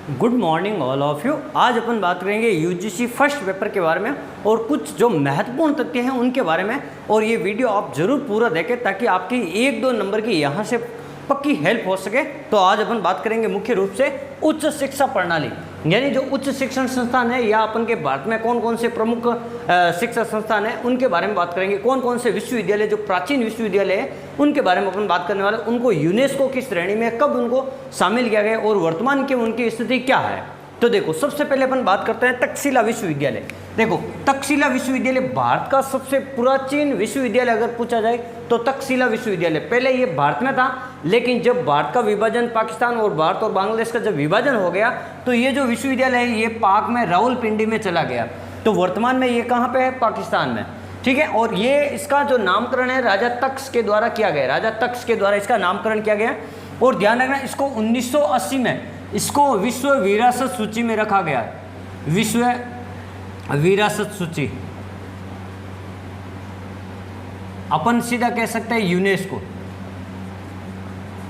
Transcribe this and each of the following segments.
Good morning all of you. आज अपन बात करेंगे यूजीसी फर्स्ट पेपर के बारे में और कुछ जो महत्वपूर्ण तथ्य हैं उनके बारे में। और ये वीडियो आप जरूर पूरा देखें ताकि आपकी 1-2 नंबर की यहाँ से पक्की हेल्प हो सके। तो आज अपन बात करेंगे मुख्य रूप से उच्च शिक्षा प्रणाली, यानी जो उच्च शिक्षण संस्थान है या अपन के भारत में कौन कौन से प्रमुख शिक्षा संस्थान है उनके बारे में बात करेंगे। कौन कौन से विश्वविद्यालय जो प्राचीन विश्वविद्यालय है उनके बारे में अपन बात करने वाले। उनको यूनेस्को की श्रेणी में कब उनको शामिल किया गया और वर्तमान की उनकी स्थिति क्या है। तो देखो, सबसे पहले अपन बात करते हैं तक्षशिला विश्वविद्यालय। देखो, तक्षशिला विश्वविद्यालय भारत का सबसे प्राचीन विश्वविद्यालय अगर पूछा जाए तो तक्षशिला विश्वविद्यालय। पहले ये भारत में था, लेकिन जब भारत का विभाजन, पाकिस्तान और भारत और बांग्लादेश का जब विभाजन हो गया तो ये जो विश्वविद्यालय है ये पाक में रावलपिंडी में चला गया। तो वर्तमान में ये कहाँ पे है? पाकिस्तान में, ठीक है। और ये इसका जो नामकरण है राजा तक्ष के द्वारा किया गया, राजा तक्ष के द्वारा इसका नामकरण किया गया। और ध्यान रखना, इसको 1980 में इसको विश्व विरासत सूची में रखा गया। विश्व विरासत सूची, अपन सीधा कह सकते हैं यूनेस्को।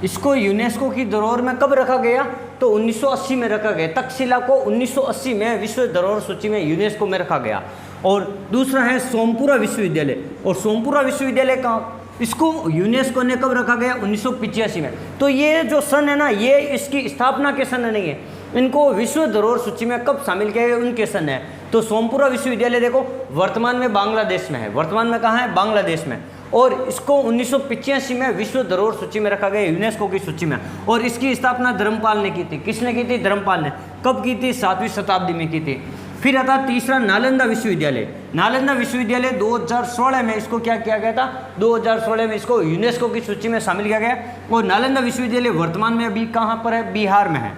इसको यूनेस्को की धरोहर में कब रखा गया? तो 1980 में रखा गया। तक्षशिला को 1980 में विश्व धरोहर सूची में यूनेस्को में रखा गया। और दूसरा है सोमपुरा विश्वविद्यालय। और सोमपुरा विश्वविद्यालय का इसको यूनेस्को ने कब रखा गया? 1985 में। तो ये जो सन है ना, ये इसकी स्थापना के सन नहीं है, इनको विश्व धरोहर सूची में कब शामिल किया गया उनके सन है। तो सोमपुरा विश्वविद्यालय देखो वर्तमान में बांग्लादेश में है। वर्तमान में कहाँ है? बांग्लादेश में। और इसको 1985 में विश्व धरोहर सूची में रखा गया, यूनेस्को की सूची में। और इसकी स्थापना धर्मपाल ने की थी। किसने की थी? धर्मपाल ने। कब की थी? 7वीं शताब्दी में की थी। फिर आता तीसरा नालंदा विश्वविद्यालय। नालंदा विश्वविद्यालय 2016 में इसको क्या किया गया था? 2016 में इसको यूनेस्को की सूची में शामिल किया गया। और नालंदा विश्वविद्यालय वर्तमान में अभी कहाँ पर है? बिहार में है।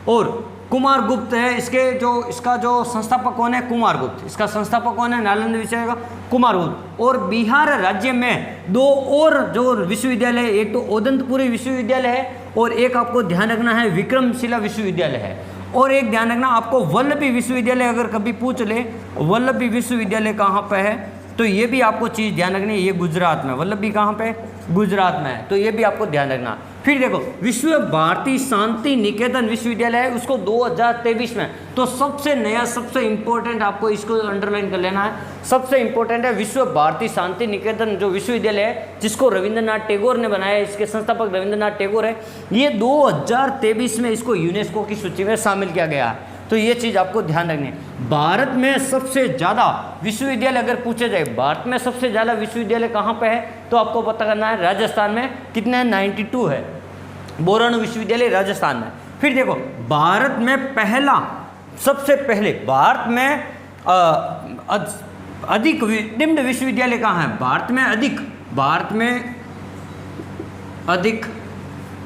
और कुमार गुप्त है इसका जो संस्थापक कौन है? कुमार गुप्त। इसका संस्थापक कौन है? नालंदा विश्वविद्यालय का कुमार गुप्त। और बिहार राज्य में 2 और जो विश्वविद्यालय, एक तो ओदंतपुरी विश्वविद्यालय है और एक आपको ध्यान रखना है विक्रमशिला विश्वविद्यालय है। और एक ध्यान रखना आपको वल्लभी विश्वविद्यालय अगर कभी पूछ ले, वल्लभी विश्वविद्यालय कहाँ पे है? तो ये भी आपको चीज़ ध्यान रखनी है, ये गुजरात में। वल्लभी कहाँ पे? गुजरात में है। तो ये भी आपको ध्यान रखना। फिर देखो, विश्व भारती शांति निकेतन विश्वविद्यालय है, उसको 2023 में। तो सबसे नया, सबसे इंपॉर्टेंट आपको इसको अंडरलाइन कर लेना है। सबसे इंपॉर्टेंट है विश्व भारती शांति निकेतन जो विश्वविद्यालय है, जिसको रविंद्रनाथ टैगोर ने बनाया, इसके संस्थापक रविंद्रनाथ टैगोर है। ये 2023 में इसको यूनेस्को की सूची में शामिल किया गया है। तो ये चीज़ आपको ध्यान रखनी है। भारत में सबसे ज़्यादा विश्वविद्यालय अगर पूछे जाए, भारत में सबसे ज़्यादा विश्वविद्यालय कहाँ पे है? तो आपको पता करना है राजस्थान में। कितने हैं? 92 है। बोरानो विश्वविद्यालय राजस्थान में। फिर देखो, भारत में पहला, सबसे पहले भारत में अधिक डीम्ड विश्वविद्यालय कहाँ है? भारत में अधिक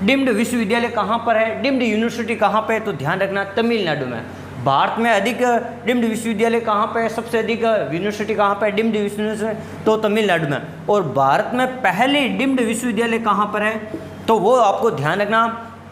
डीम्ड विश्वविद्यालय कहाँ पर है? डीम्ड यूनिवर्सिटी कहाँ पे है? तो ध्यान रखना, तमिलनाडु में। भारत में अधिक डीम्ड विश्वविद्यालय कहाँ पे है? सबसे अधिक यूनिवर्सिटी कहाँ पे है? डीम्ड यूनिवर्सिटी तो तमिलनाडु में। और भारत में पहली डीम्ड विश्वविद्यालय कहाँ पर है? तो वो आपको ध्यान रखना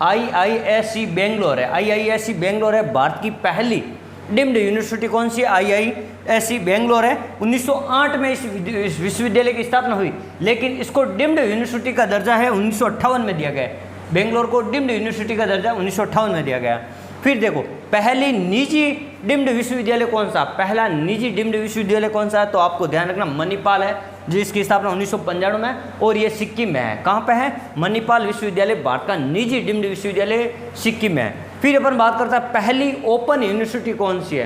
IISc बेंगलोर है। IISc बेंगलोर है भारत की पहली डीम्ड यूनिवर्सिटी। कौन सी? IISc बेंगलोर है। 1908 में इस विश्वविद्यालय की स्थापना हुई, लेकिन इसको डीम्ड यूनिवर्सिटी का दर्जा है 1958 में दिया गया। बेंगलोर को डीम्ड यूनिवर्सिटी का दर्जा 1958 में दिया गया। फिर देखो, पहली निजी डीम्ड विश्वविद्यालय कौन सा? पहला निजी डीम्ड विश्वविद्यालय कौन सा है? तो आपको ध्यान रखना मणिपाल है, जिसकी स्थापना 1995 में। और ये सिक्किम में है। कहाँ पे है? मणिपाल विश्वविद्यालय भारत का निजी डीम्ड विश्वविद्यालय सिक्किम में है। फिर अपन बात करते हैं पहली ओपन यूनिवर्सिटी कौन सी है?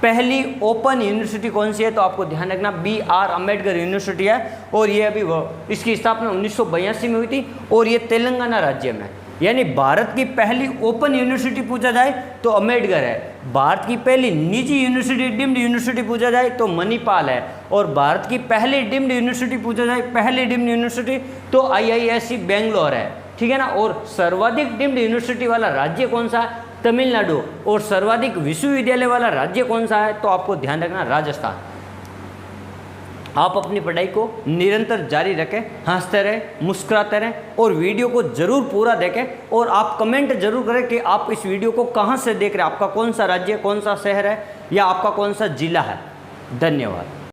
पहली ओपन यूनिवर्सिटी कौन सी है? तो आपको ध्यान रखना BR अम्बेडकर यूनिवर्सिटी है। और ये अभी इसकी स्थापना 1982 में हुई थी और ये तेलंगाना राज्य में। यानी भारत की पहली ओपन यूनिवर्सिटी पूछा जाए तो अम्बेडकर है। भारत की पहली निजी यूनिवर्सिटी, डीम्ड यूनिवर्सिटी पूछा जाए तो मणिपाल है। और भारत की पहली डीम्ड यूनिवर्सिटी पूछा जाए, पहली डीम्ड यूनिवर्सिटी तो IISc बेंगलोर है, ठीक है ना। और सर्वाधिक डीम्ड यूनिवर्सिटी वाला राज्य कौन सा है? तमिलनाडु। और सर्वाधिक विश्वविद्यालय वाला राज्य कौन सा है? तो आपको ध्यान रखना राजस्थान। आप अपनी पढ़ाई को निरंतर जारी रखें, हंसते रहें, मुस्कुराते रहें और वीडियो को ज़रूर पूरा देखें। और आप कमेंट जरूर करें कि आप इस वीडियो को कहाँ से देख रहे हैं, आपका कौन सा राज्य, कौन सा शहर है या आपका कौन सा जिला है। धन्यवाद।